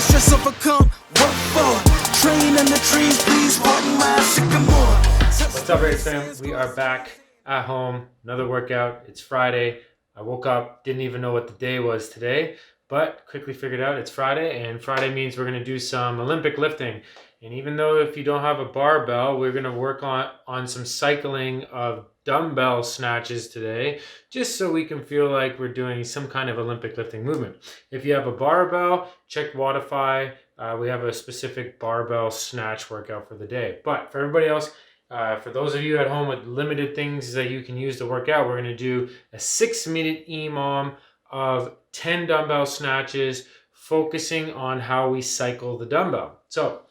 stress overcome. What for? Train in the trees, please pardon my sycamore. What's up, Radix fam? We are back at home. Another workout. It's Friday. I woke up, didn't even know what the day was today, but quickly figured out it's Friday, and Friday means we're going to do some Olympic lifting. And even though if you don't have a barbell, we're going to work on some cycling of dumbbell snatches today, just so we can feel like we're doing some kind of Olympic lifting movement. If you have a barbell, check WOD. We have a specific barbell snatch workout for the day. But for everybody else, for those of you at home with limited things that you can use to work out, we're going to do a 6-minute EMOM of 10 dumbbell snatches, focusing on how we cycle the dumbbell. So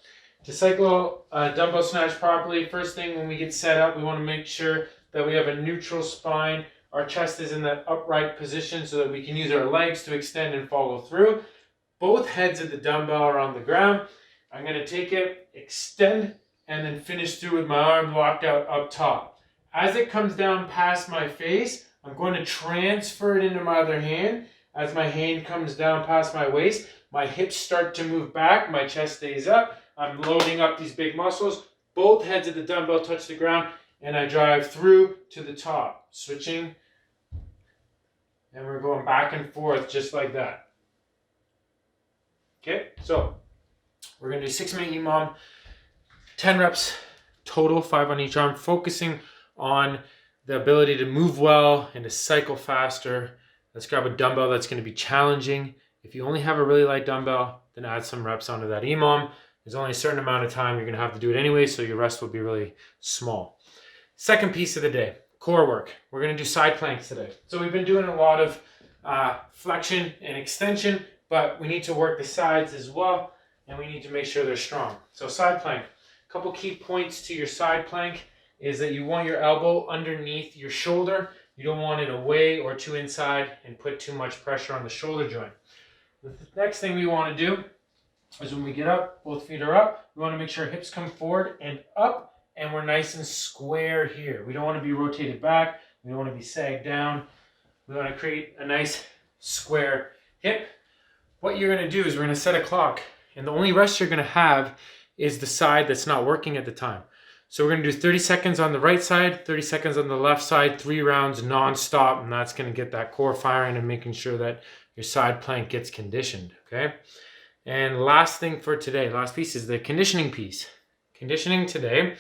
to cycle a dumbbell snatch properly, first thing when we get set up, we want to make sure that we have a neutral spine. Our chest is in that upright position so that we can use our legs to extend and follow through. Both heads of the dumbbell are on the ground. I'm going to take it, extend, and then finish through with my arm locked out up top. As it comes down past my face, I'm going to transfer it into my other hand. As my hand comes down past my waist, my hips start to move back, my chest stays up. I'm loading up these big muscles. Both heads of the dumbbell touch the ground, and I drive through to the top. Switching, and we're going back and forth just like that. Okay, so we're going to do 6-minute EMOM, 10 reps total, 5 on each arm, focusing on the ability to move well and to cycle faster. Let's grab a dumbbell that's going to be challenging. If you only have a really light dumbbell, then add some reps onto that EMOM. There's only a certain amount of time you're going to have to do it anyway, so your rest will be really small. Second piece of the day, core work. We're going to do side planks today. So we've been doing a lot of flexion and extension, but we need to work the sides as well, and we need to make sure they're strong. So side plank. A couple key points to your side plank is that you want your elbow underneath your shoulder. You don't want it away or too inside and put too much pressure on the shoulder joint. The next thing we want to do is when we get up, both feet are up, we want to make sure hips come forward and up, and we're nice and square here. We don't want to be rotated back. We don't want to be sagged down. We want to create a nice square hip. What you're going to do is we're going to set a clock, and the only rest you're going to have is the side that's not working at the time. So we're going to do 30 seconds on the right side, 30 seconds on the left side, 3 rounds non-stop, and that's going to get that core firing and making sure that your side plank gets conditioned, okay? And last thing for today, last piece is the conditioning piece. Conditioning today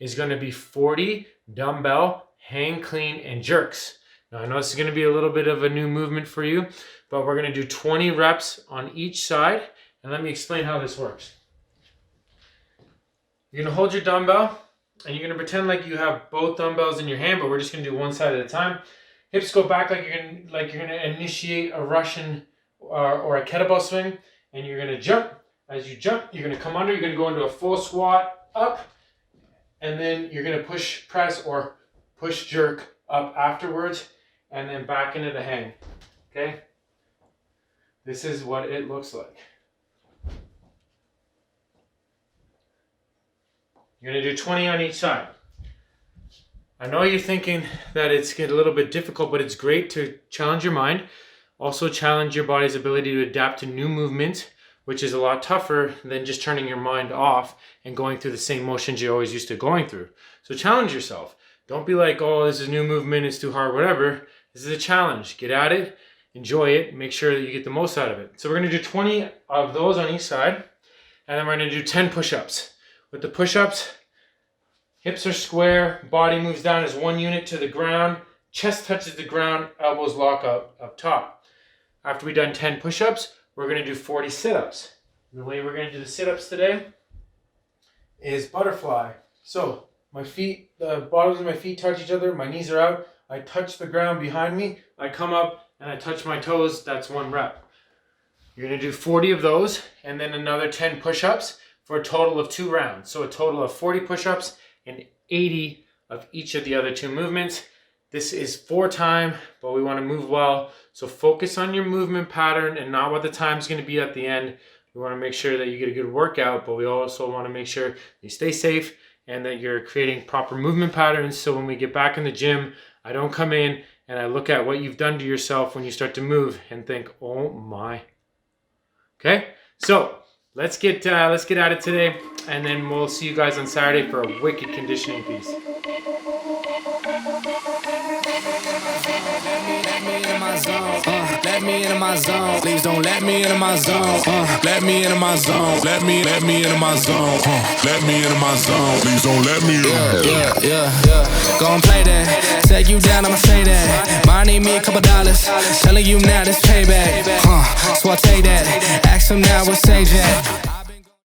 is going to be 40 dumbbell hang clean and jerks. Now I know this is going to be a little bit of a new movement for you, but we're going to do 20 reps on each side, and let me explain how this works. You're going to hold your dumbbell, and you're going to pretend like you have both dumbbells in your hand, but we're just going to do one side at a time. Hips go back like you're going to initiate a Russian or a kettlebell swing, and you're going to jump. As you jump, you're going to come under. You're going to go into a full squat up, and then you're going to push press or push jerk up afterwards, and then back into the hang. Okay? This is what it looks like. You're going to do 20 on each side. I know you're thinking that it's getting a little bit difficult, but it's great to challenge your mind. Also challenge your body's ability to adapt to new movements, which is a lot tougher than just turning your mind off and going through the same motions you're always used to going through. So challenge yourself. Don't be like, oh, this is a new movement, it's too hard, whatever. This is a challenge. Get at it, enjoy it, make sure that you get the most out of it. So we're going to do 20 of those on each side, and then we're going to do 10 push-ups. With the push-ups, hips are square, body moves down as one unit to the ground, chest touches the ground, elbows lock up top. After we've done 10 push-ups, we're going to do 40 sit-ups. And the way we're going to do the sit-ups today is butterfly. So my feet, the bottoms of my feet touch each other, my knees are out, I touch the ground behind me, I come up and I touch my toes, that's 1 rep. You're going to do 40 of those and then another 10 push-ups for a total of 2 rounds. So a total of 40 push-ups and 80 of each of the other 2 movements. This is for time, but we want to move well. So focus on your movement pattern and not what the time's going to be at the end. We want to make sure that you get a good workout, but we also want to make sure you stay safe and that you're creating proper movement patterns. So when we get back in the gym, I don't come in and I look at what you've done to yourself when you start to move and think, oh my. Okay, so let's get at it today, and then we'll see you guys on Saturday for a wicked conditioning piece. Let me into my zone. Please don't let me into my zone. Let me into my zone. Let me into my zone. Let me into my zone. Please don't let me in. Yeah. Go and play that. Take you down, I'ma say that. Mine need me a couple dollars. Telling you now this payback. So I take that. Ask him now, what's sage at?